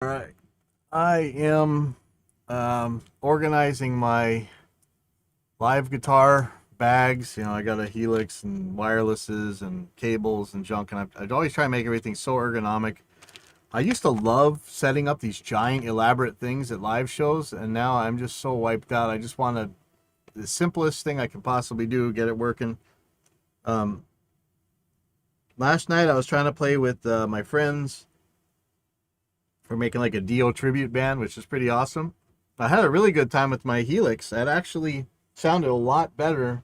All right. I am organizing my live guitar bags. You know, I got a Helix and wirelesses and cables and junk, and I'd always try to make everything so ergonomic. I used to love setting up these giant, elaborate things at live shows, and now I'm just so wiped out. I just want the simplest thing I can possibly do, get it working. Um, Last night I was trying to play with my friends. We're making like a Dio tribute band, which is pretty awesome. I had a really good time with my Helix. It actually sounded a lot better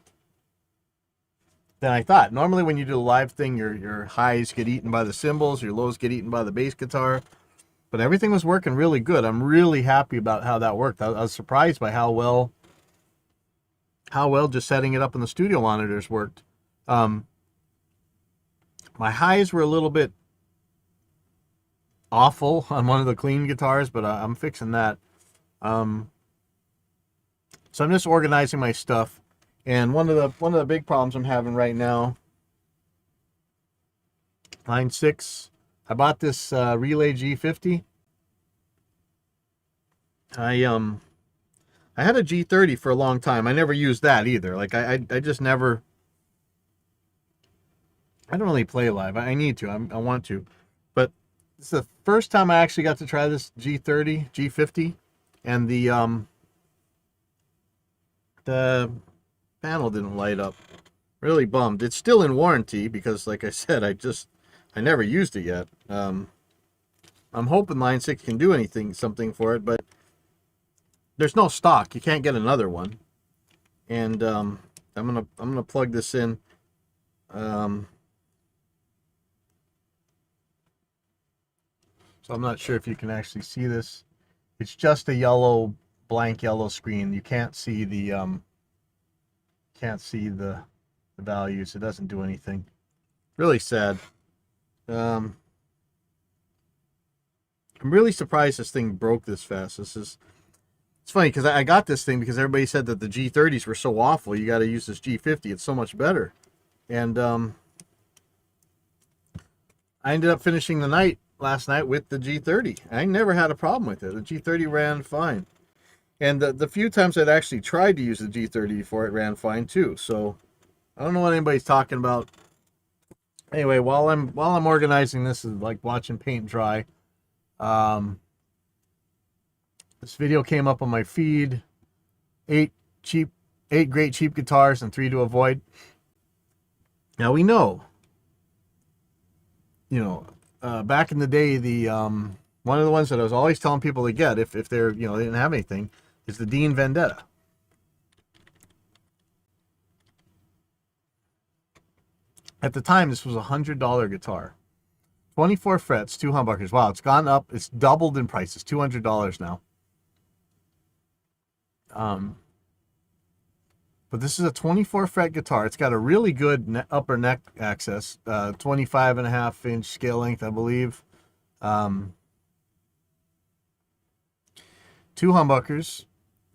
than I thought. Normally, when you do a live thing, your highs get eaten by the cymbals, your lows get eaten by the bass guitar. But everything was working really good. I'm really happy about how that worked. I was surprised by how well just setting it up in the studio monitors worked. Um, my highs were a little bit awful on one of the clean guitars, but I'm fixing that. Um, so I'm just organizing my stuff. And one of the big problems I'm having right now, line 6, I bought this Relay G50. I had a G30 for a long time. I never used that either. Like I just never. I don't really play live. I need to. I want to, but it's the first time I actually got to try this G30 G50, and the panel didn't light up. Really bummed. It's still in warranty because, like I said, I never used it yet. I'm hoping Line 6 can do something for it, but there's no stock. You can't get another one. And I'm gonna plug this in. Um, so I'm not sure if you can actually see this. It's just a blank yellow screen. You can't see the values. It doesn't do anything. Really sad. Um, I'm really surprised this thing broke this fast. It's funny because I got this thing because everybody said that the G30s were so awful. You got to use this G50. It's so much better. And I ended up finishing the night last night with the G30. I never had a problem with it. The G30 ran fine. And the few times I'd actually tried to use the G30 before, it ran fine too. So I don't know what anybody's talking about. Anyway, while I'm organizing this, is like watching paint dry. Um, this video came up on my feed. Eight cheap, 8 great cheap guitars and 3 to avoid. Now we know, back in the day, the one of the ones that I was always telling people to get if they're they didn't have anything is the Dean Vendetta. At the time, this was $100 guitar, 24 frets, 2 humbuckers. Wow, it's gone up. It's doubled in price. It's $200 now. But this is a 24 fret guitar. It's got a really good upper neck access, 25.5-inch scale length, I believe. 2 humbuckers,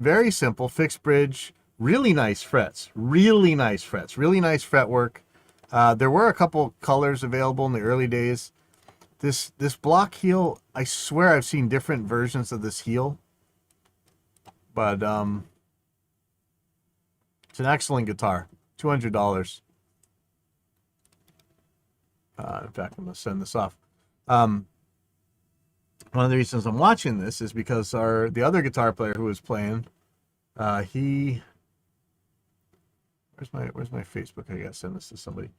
very simple, fixed bridge, really nice frets, really nice fretwork. There were a couple colors available in the early days. This block heel, I swear I've seen different versions of this heel, but it's an excellent guitar. $200. In fact, I'm gonna send this off. One of the reasons I'm watching this is because the other guitar player who was playing, he where's my Facebook? I gotta send this to somebody.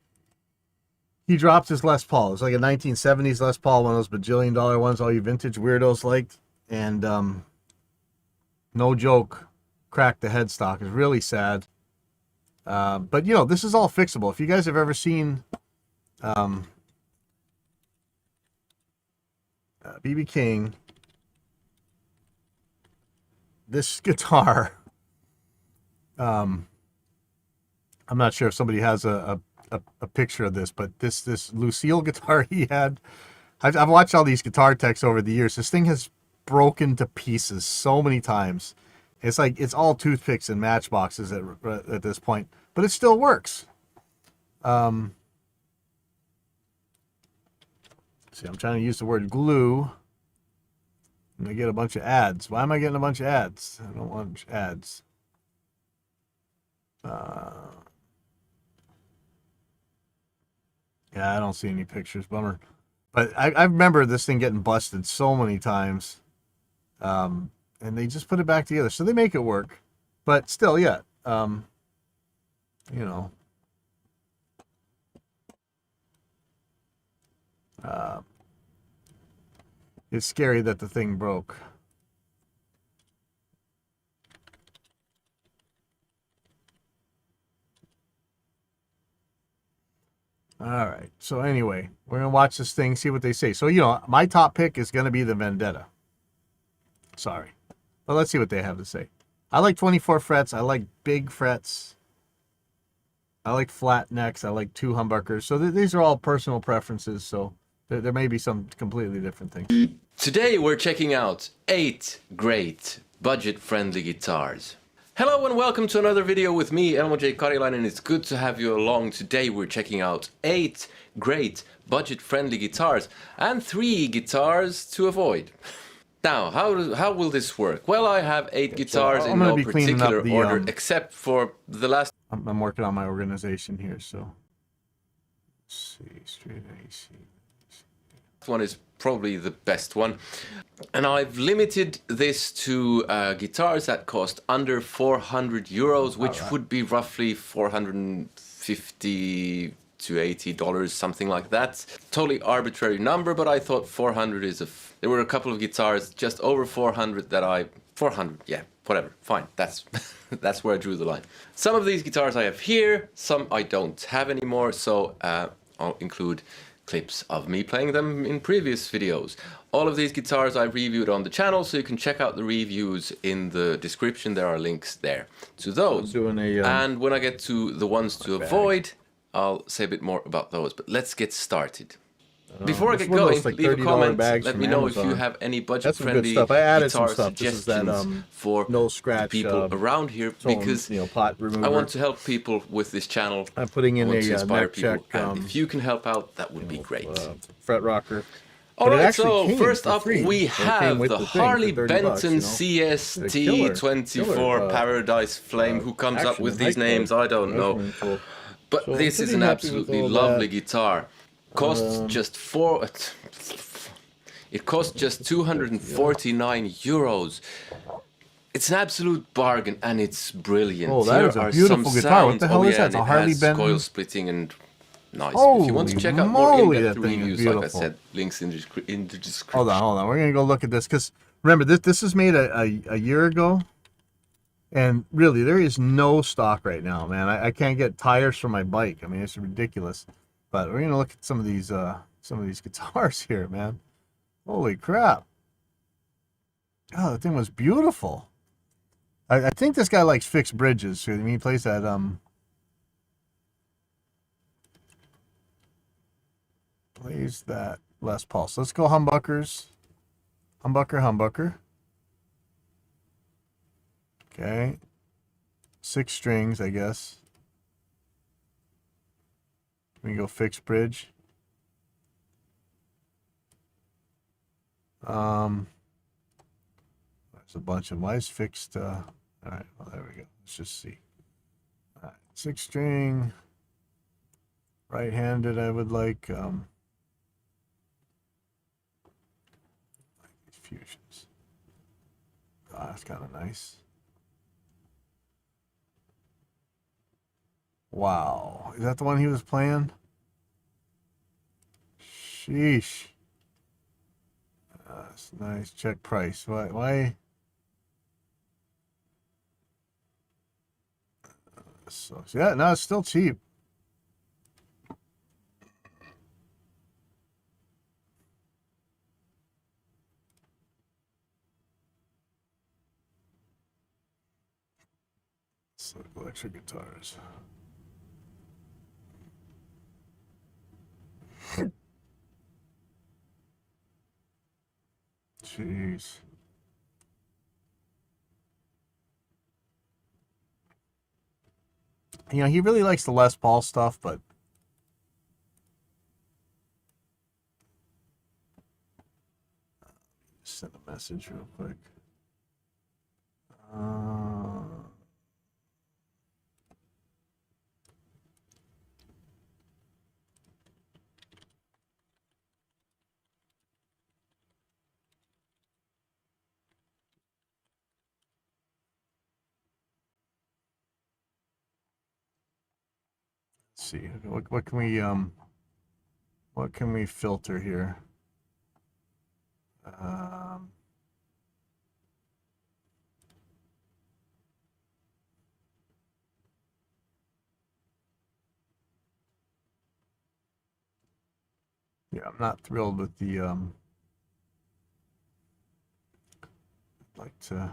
He dropped his Les Paul. It was like a 1970s Les Paul, one of those bajillion-dollar ones all you vintage weirdos liked, and no joke, cracked the headstock. It's really sad. But this is all fixable. If you guys have ever seen BB King, this guitar, I'm not sure if somebody has a picture of this, but this Lucille guitar he had, I've watched all these guitar techs over the years. This thing has broken to pieces so many times. It's like it's all toothpicks and matchboxes at this point, but it still works. See, I'm trying to use the word glue And I get a bunch of ads. Why am I getting a bunch of ads? I don't want ads. Yeah, I don't see any pictures. Bummer. But I remember this thing getting busted so many times. And they just put it back together. So they make it work. But still, yeah. You know. It's scary that the thing broke. All right. So anyway, we're going to watch this thing, see what they say. So, you know, my top pick is going to be the Vendetta. Sorry. But let's see what they have to say. I like 24 frets. I like big frets. I like flat necks. I like 2 humbuckers. So these are all personal preferences. So there may be some completely different things. Today we're checking out 8 great budget-friendly guitars. Hello and welcome to another video with me, Elmo J. Karilainen, and it's good to have you along. Today we're checking out 8 great budget-friendly guitars and 3 guitars to avoid. Now, how will this work? Well, I have 8 guitars in no particular order, except for the last... I'm working on my organization here, so... Let's see, straight AC. One is probably the best one, and I've limited this to guitars that cost under 400 euros, which would be roughly 450 to $80, something like that. Totally arbitrary number, but I thought 400 is there were a couple of guitars just over 400 that 400, yeah, whatever, fine, that's that's where I drew the line. Some of these guitars I have here, some I don't have anymore, so I'll include clips of me playing them in previous videos. All of these guitars I reviewed on the channel, so you can check out the reviews in the description. There are links there to those. And when I get to the ones to avoid, I'll say a bit more about those. But let's get started. Before I get going, leave a comment, let me know if you have any budget-friendly guitar suggestions for people around here, because I want to help people with this channel. I'm putting in a neck people, check. and if you can help out, that would be great. Fret rocker. Alright, so first up we have the Harley Benton CST24 Paradise Flame. Who comes up with these names, I don't know. But this is an absolutely lovely guitar. Costs just it costs just 249 euros. It's an absolute bargain and it's brilliant. Oh, that is a beautiful guitar. What the hell is that? It's a Harley Benton. Coil splitting and nice. Holy if you want to check out more in-depth moly, reviews, like I said, links in the description. Hold on. We're gonna go look at this because remember this was made a year ago, and really there is no stock right now, man. I can't get tires for my bike. I mean, it's ridiculous. But we're gonna look at some of these guitars here, man. Holy crap! Oh, that thing was beautiful. I think this guy likes fixed bridges. So he plays that plays that Les Paul. So let's go humbuckers. Humbucker. Okay. 6 strings, I guess. We can go fixed bridge. There's a bunch of them. Why is fixed? All right, well, there we go. Let's just see. All right, 6 string. Right-handed, I would like these fusions. Oh, that's kind of nice. Wow, is that the one he was playing? Sheesh. That's nice. Check price. Why? So yeah, no, it's still cheap. So electric guitars. Jeez. You know, he really likes the Les Paul stuff, but send a message real quick. Let's see. What can we filter here? Yeah, I'm not thrilled with the like to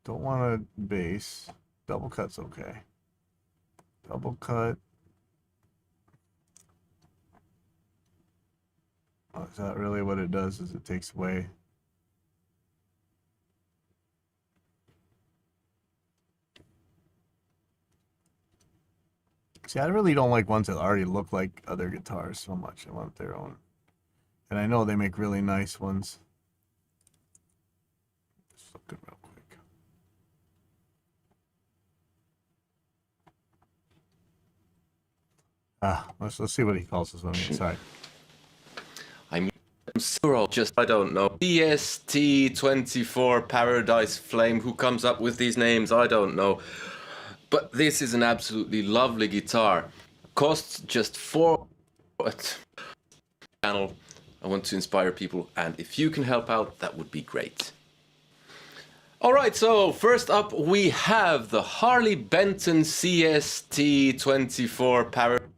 don't want a bass. Double cut's okay. Double cut. Oh, is that really what it does? Is it takes away? See, I really don't like ones that already look like other guitars so much. I want their own. And I know they make really nice ones. Just looking real quick. Let's see what he calls this one. Sorry. I'm sure I don't know. BST24 Paradise Flame. Who comes up with these names? I don't know. But this is an absolutely lovely guitar. Costs just $4. Channel. I want to inspire people, and if you can help out, that would be great. All right, so first up we have the Harley Benton CST24 Paradise.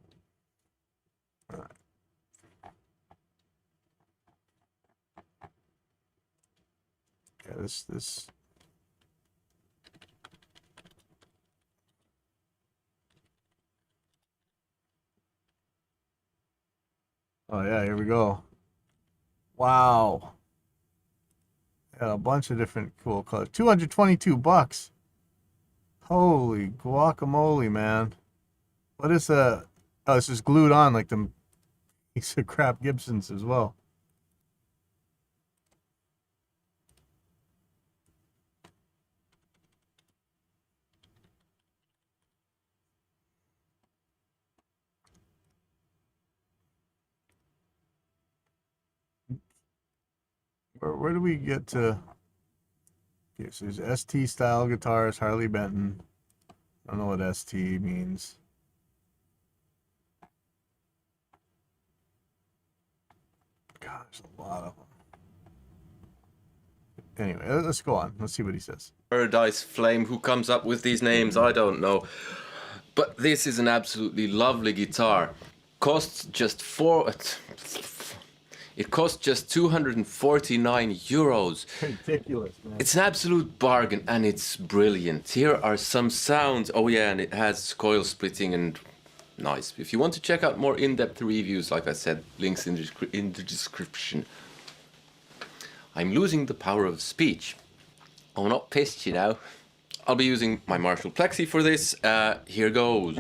Yeah, this. Oh yeah, here we go. Wow. Yeah, a bunch of different cool colors. $222. Holy guacamole, man. What is that? Oh, it's just glued on like the piece of crap Gibsons as well. Where do we get to? Okay, so there's ST style guitars, Harley Benton. I don't know what ST means. God, there's a lot of them. Anyway, let's go on. Let's see what he says. Paradise Flame. Who comes up with these names? I don't know. But this is an absolutely lovely guitar. Costs just It costs just €249. Ridiculous, man. It's an absolute bargain, and it's brilliant. Here are some sounds. Oh yeah, and it has coil splitting and nice. If you want to check out more in-depth reviews, like I said, links in the description. I'm losing the power of speech. I'm not pissed, you know. I'll be using my Marshall Plexi for this. Here goes.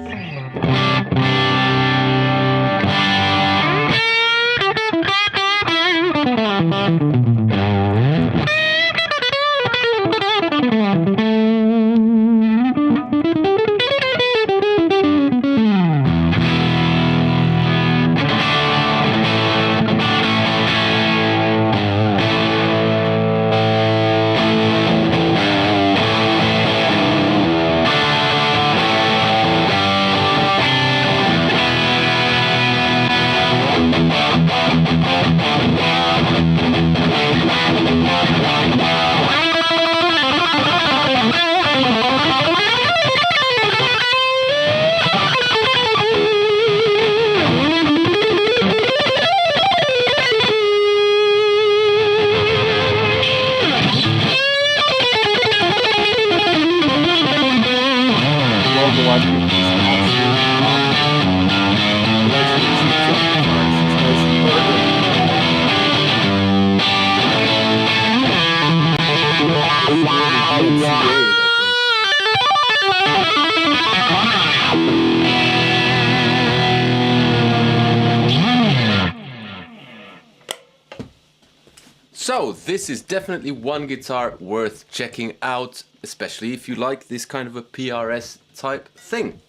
So this is definitely one guitar worth checking out, especially if you like this kind of a PRS type thing.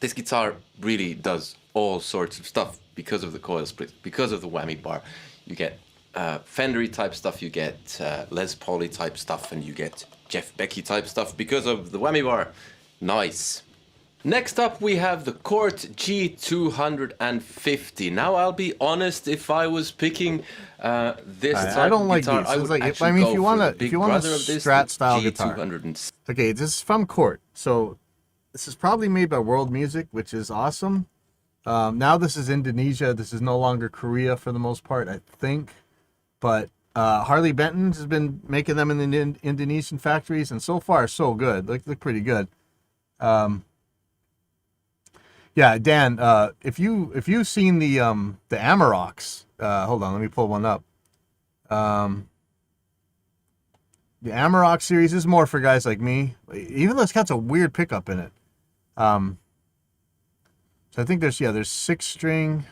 This guitar really does all sorts of stuff because of the coil split, because of the whammy bar. You get Fendery type stuff, you get Les Pauli type stuff, and you get Jeff Becky type stuff because of the whammy bar. Nice. Next up we have the Cort G250. Now I'll be honest, if I was picking this type of guitar, I would actually go for the big brother of this, Strat style guitar. G200. Okay, this is from Cort. So this is probably made by World Music, which is awesome. Now this is Indonesia. This is no longer Korea for the most part, I think. But Harley Benton has been making them in the Indonesian factories, and so far so good. Look pretty good. Yeah, Dan. If you've seen the Amaroks, hold on, let me pull one up. The Amarok series is more for guys like me, even though it's got a weird pickup in it. So I think there's 6-string.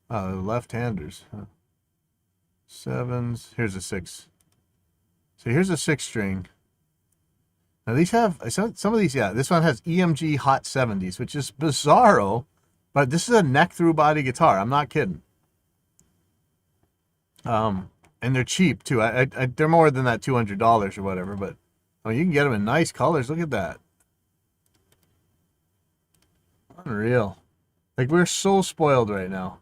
Left-handers. Huh? 7s. Here's a 6. So here's a 6-string. Now these have some of these. Yeah, this one has EMG Hot 70s, which is bizarro, but this is a neck-through body guitar. I'm not kidding. And they're cheap too. They're more than that $200 or whatever, but you can get them in nice colors. Look at that. Unreal. Like, we're so spoiled right now.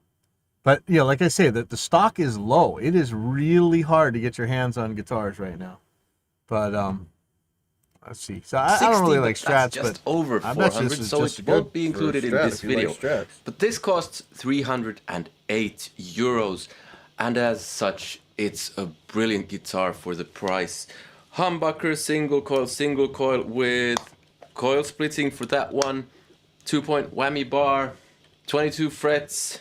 But yeah, like I say, the stock is low. It is really hard to get your hands on guitars right now. But let's see. So I don't really like Strats, just but over 400, so it won't be included in this video. Like, but this costs 308 euros, and as such, it's a brilliant guitar for the price. Humbucker single coil with coil splitting for that one, 2-point whammy bar, 22 frets,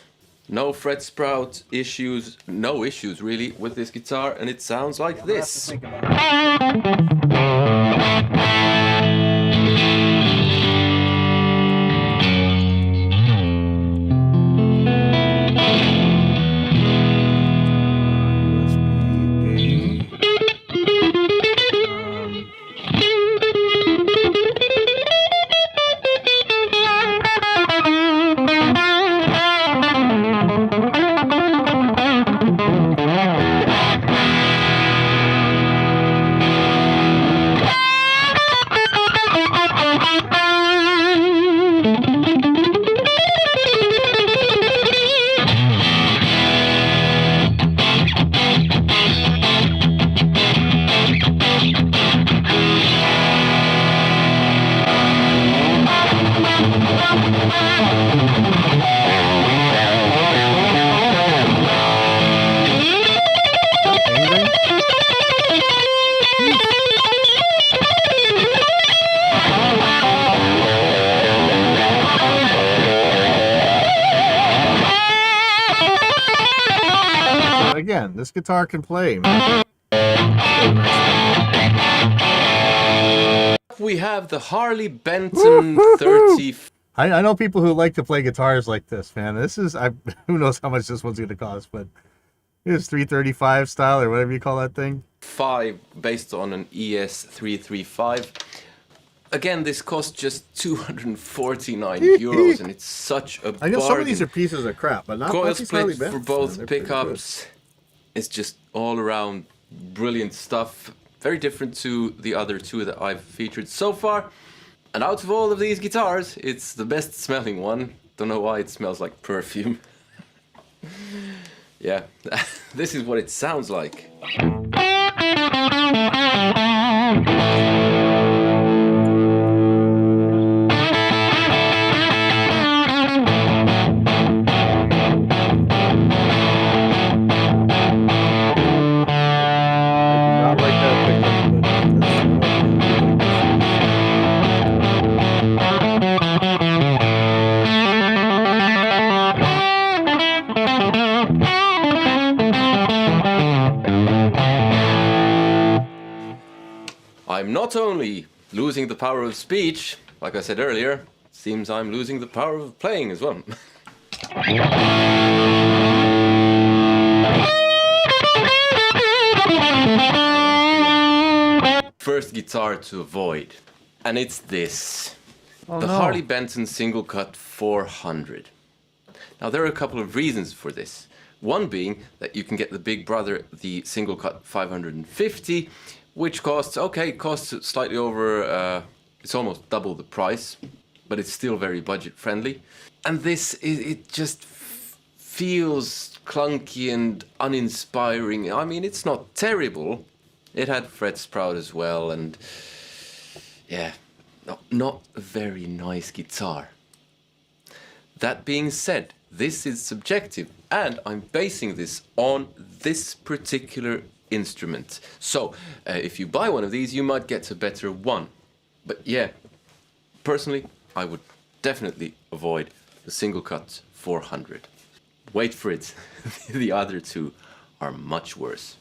no fret sprout issues, no issues really with this guitar, and it sounds like this. Again, this guitar can play, man. We have the Harley Benton 30. I know people who like to play guitars like this, man. This is, who knows how much this one's going to cost, but it is 335 style or whatever you call that thing. 5 based on an ES 335. Again, this costs just 249 euros, and it's such a bargain. I know some of these are pieces of crap, but not coil these split for both pickups. It's just all around brilliant stuff. Very different to the other two that I've featured so far. And out of all of these guitars, it's the best smelling one. Don't know why it smells like perfume. Yeah, this is what it sounds like. I'm not only losing the power of speech, like I said earlier, it seems I'm losing the power of playing as well. guitar to avoid. And it's this. Oh, The no. Harley Benton Single Cut 400. Now there are a couple of reasons for this. One being that you can get the big brother, the Single Cut 550, which costs slightly over, it's almost double the price, but it's still very budget friendly. And this, it just feels clunky and uninspiring. I mean, it's not terrible. It had fret sprout as well, and yeah, not a very nice guitar. That being said, this is subjective, and I'm basing this on this particular instrument. So, if you buy one of these, you might get a better one. But yeah, personally, I would definitely avoid the Single Cut 400. Wait for it, the other two are much worse.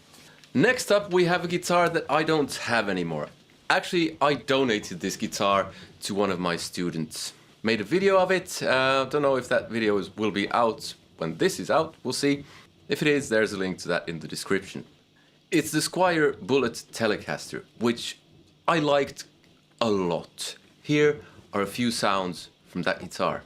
Next up, we have a guitar that I don't have anymore. Actually, I donated this guitar to one of my students. Made a video of it. Don't know if that video will be out when this is out. We'll see. If it is, there's a link to that in the description. It's the Squire Bullet Telecaster, which I liked a lot. Here are a few sounds from that guitar.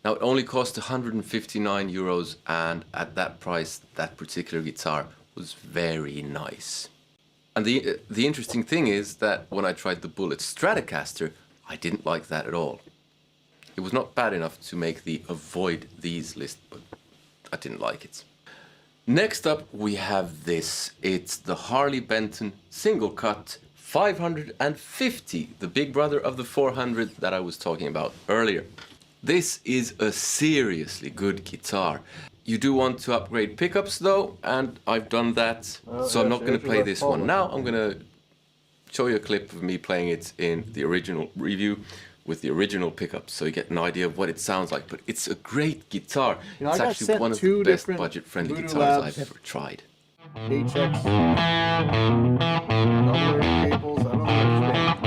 Now, it only cost 159 euros, and at that price, that particular guitar was very nice. And the interesting thing is that when I tried the Bullet Stratocaster, I didn't like that at all. It was not bad enough to make the avoid these list, but I didn't like it. Next up, we have this. It's the Harley Benton Single Cut 550, the big brother of the 400 that I was talking about earlier. This is a seriously good guitar. You do want to upgrade pickups though, and I've done that, so I'm not going to play this one now. I'm going to show you a clip of me playing it in the original review with the original pickups, so you get an idea of what it sounds like. But it's a great guitar. You know, it's actually one of the best budget-friendly guitars I've ever tried. HX number cables. I don't understand.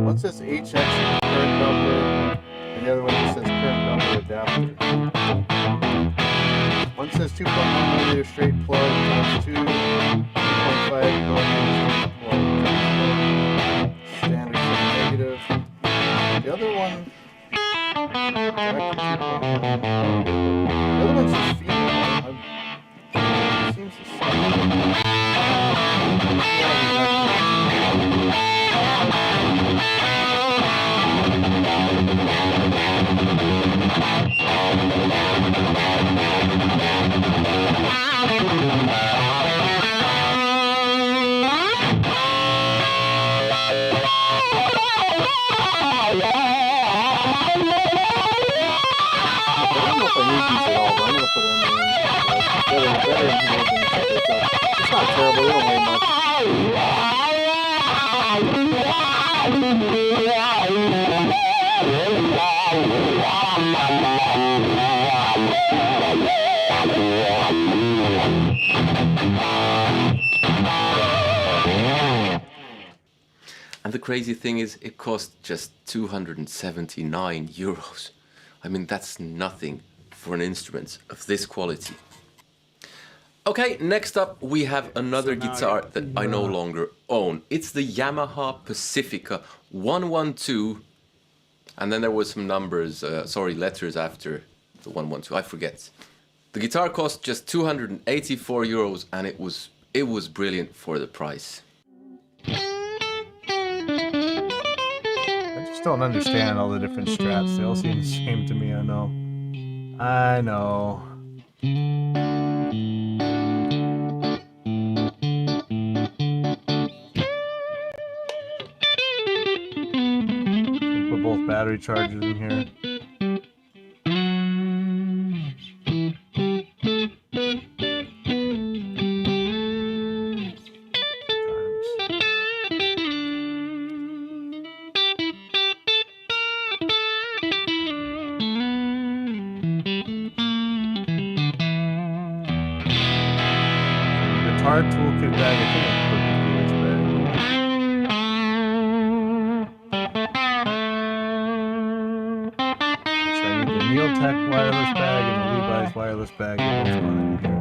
One says HX current number, and the other one says current number adapter. One says 2.1mm straight plug times 2, 2.5mm standard negative. The other one. The other one says female. It seems the same. if I need these at all, but I'm gonna put them in. Better than it's not terrible. They don't weigh much. And the crazy thing is, it cost just 279 euros. I mean, that's nothing for an instrument of this quality. Okay, next up we have another guitar that I no longer own. It's the Yamaha Pacifica 112, and then there was some numbers, letters after the 112, I forget. The guitar cost just 284 euros, and it was brilliant for the price. I just don't understand all the different strats. They all seem the same to me. I know. Put both battery chargers in here. Guitar toolkit bag. I think I put the Felix bag. So I need the Neotech wireless bag and the Levi's wireless bag. They're both gone in here.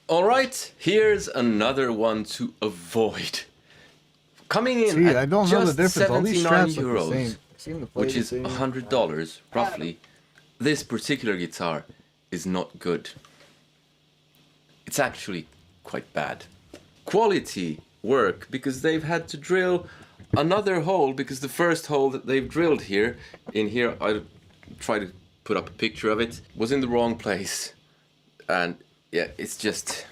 All right, here's another one to avoid. Coming in at I don't know the just difference. All these 79 strats look the euros, same. Seem to play which the is same. $100 roughly, this particular guitar is not good. It's actually quite bad. Quality work, because they've had to drill another hole, because the first hole that they've drilled here, I try to put up a picture of it, was in the wrong place. And yeah, it's just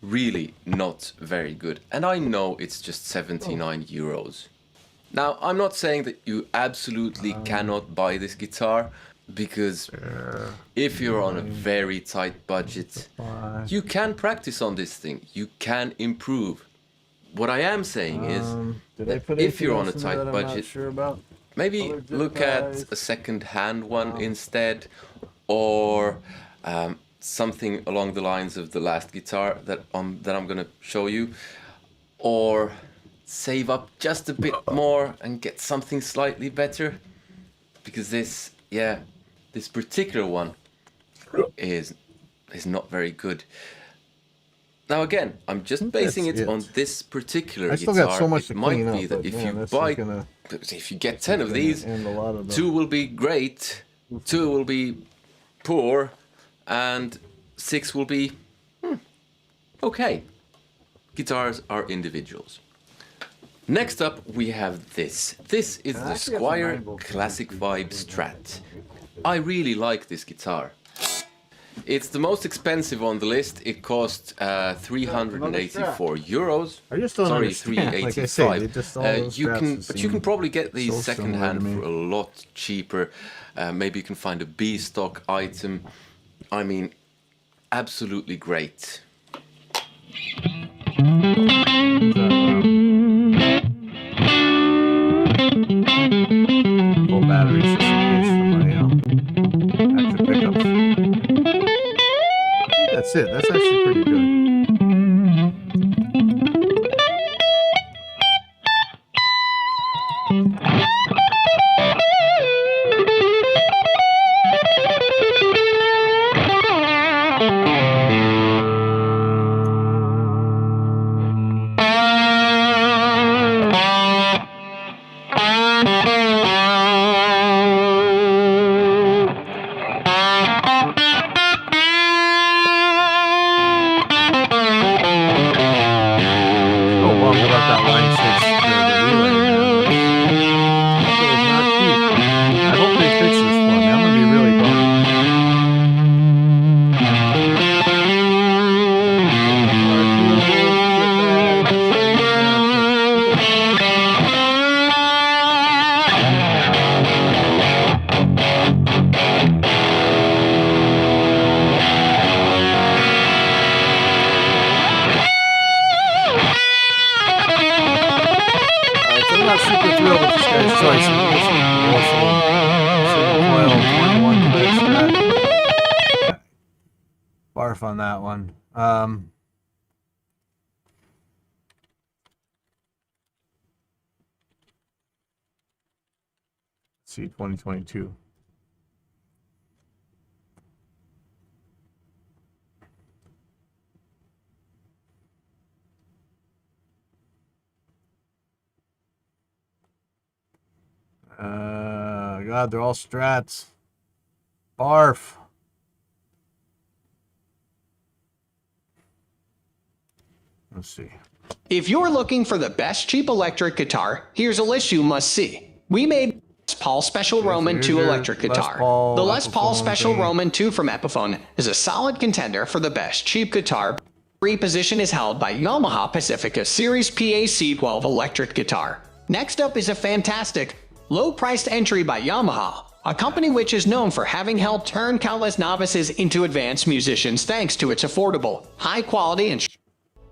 really not very good. And I know it's just 79 euros. Now, I'm not saying that you absolutely cannot buy this guitar, because if you're on a very tight budget, you can practice on this thing. You can improve. What I am saying is that if you're on a tight budget, maybe look at a second-hand one instead, or something along the lines of the last guitar that I'm going to show you, or save up just a bit more and get something slightly better, because this particular one is not very good. Now again, I'm just basing it on this particular guitar. I still got so much to It might clean be up, that but, if man, you that's if you get 10 of these, end a lot of 2 will be great, 2 will be poor, and 6 will be okay. Guitars are individuals. Next up we have this. This is the Squire Classic Vibe Strat. I really like this guitar. It's the most expensive on the list. It cost 384 euros. I just don't Sorry, understand. 385. Like I say, just all those you can probably get these so secondhand similar for to a lot cheaper. Maybe you can find a B stock item. I mean, absolutely great. Full batteries just in case for my active pickups. I think that's it. That's actually pretty good. on that one. Let's see, 2022. God, they're all Strats. Barf. Let's see. If you're looking for the best cheap electric guitar, here's a list you must see. We made Les Paul Special Roman 2 electric guitar. The Les Paul Special Roman 2 from Epiphone is a solid contender for the best cheap guitar. Free position is held by Yamaha Pacifica Series PAC12 electric guitar. Next up is a fantastic, low-priced entry by Yamaha, a company which is known for having helped turn countless novices into advanced musicians thanks to its affordable, high quality and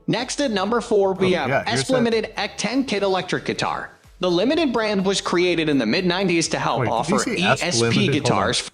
Next at number 4 we have S Limited EC10 Kit electric guitar. The Limited brand was created in the mid-90s to help offer ESP guitars.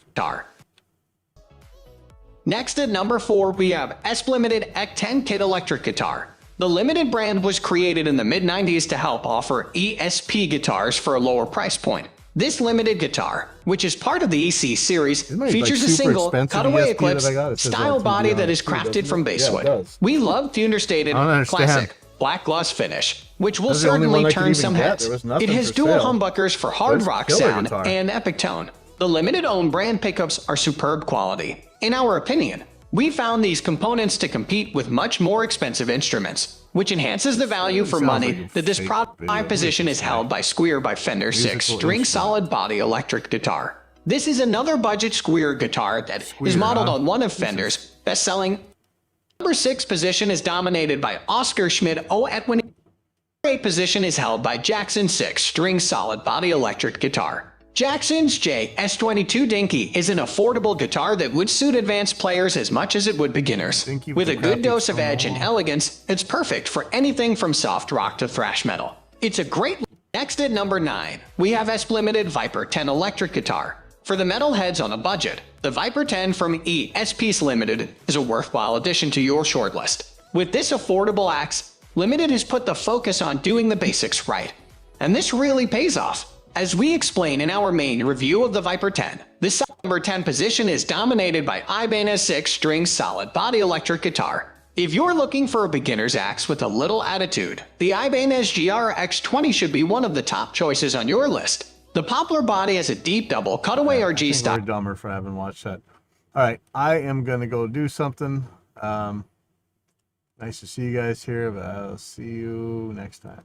Next at number 4 we have S Limited EC10 Kit electric guitar. The Limited brand was created in the mid-90s to help offer ESP guitars for a lower price point. This limited guitar, which is part of the EC series, features a single cutaway Eclipse style body that is crafted from basswood. We love the understated, classic, black gloss finish, which will certainly turn some heads. It has dual humbuckers for hard rock sound and epic tone. The Limited owned brand pickups are superb quality. In our opinion, we found these components to compete with much more expensive instruments, which enhances the value for money that this product position is held by Squire by Fender 6-string solid body electric guitar. This is another budget Squire guitar that is modeled on one of Fender's best-selling. Number 6 position is dominated by Oscar Schmidt O-Etwin. Number 8 position is held by Jackson 6-string solid body electric guitar. Jackson's JS22 Dinky is an affordable guitar that would suit advanced players as much as it would beginners. With a good dose of edge and elegance, it's perfect for anything from soft rock to thrash metal. It's a great... Next at number 9, we have S Limited Viper 10 electric guitar. For the metalheads on a budget, the Viper 10 from ESP Limited is a worthwhile addition to your shortlist. With this affordable axe, Limited has put the focus on doing the basics right. And this really pays off. As we explain in our main review of the Viper 10, this number 10 position is dominated by Ibanez 6-string solid body electric guitar. If you're looking for a beginner's axe with a little attitude, the Ibanez GRX20 should be one of the top choices on your list. The poplar body has a deep double cutaway RG style. We're dumber for having watched that. All right, I am going to go do something. Nice to see you guys here, but I'll see you next time.